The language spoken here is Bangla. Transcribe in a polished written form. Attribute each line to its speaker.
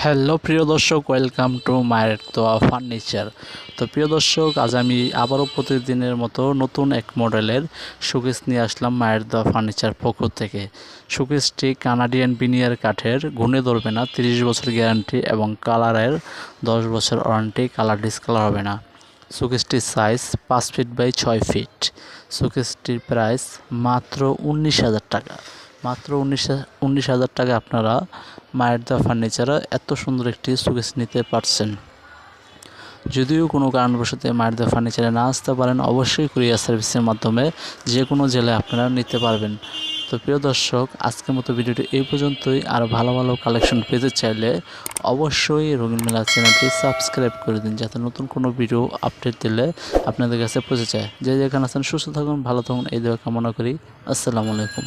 Speaker 1: হ্যালো প্রিয় দর্শক, ওয়েলকাম টু মায়ের দোয়া ফার্নিচার। তো প্রিয় দর্শক, আজ আমি আবারও প্রতিদিনের মতো নতুন এক মডেলের শোকেস নিয়ে আসলাম মায়ের দোয়া ফার্নিচার পক্ষ থেকে। শোকেসটি কানাডিয়ান বিনিয়ার কাঠের, ঘুণে ধরবে না, 30 বছর গ্যারান্টি এবং কালারের 10 বছর ওয়ারেন্টি, কালার ডিসকালার হবে না। শোকেসটির সাইজ 5 ফিট বাই 6 ফিট। শোকেসটির প্রাইস মাত্র 19,000 টাকা। মাত্র 19,000 টাকা আপনারা মায়ের দোয়া ফার্নিচারে এত সুন্দর একটি শোকেস নিতে পারছেন। যদিও কোনো কারণবশত মায়ের দোয়া ফার্নিচারে না আসতে পারেন, অবশ্যই কুরিয়ার সার্ভিসের মাধ্যমে যে কোনো জেলায় আপনারা নিতে পারবেন। তো প্রিয় দর্শক, আজকের মতো ভিডিওটি এই পর্যন্তই। আর ভালো ভালো কালেকশন পেতে চাইলে অবশ্যই রঙিন মেলা চ্যানেলটি সাবস্ক্রাইব করে দিন, যাতে নতুন কোনো ভিডিও আপডেট দিলে আপনাদের কাছে পৌঁছে যায়। যে যেখানে আছেন সুস্থ থাকুন, ভালো থাকুন, এই দোয়া কামনা করি। আসসালামু আলাইকুম।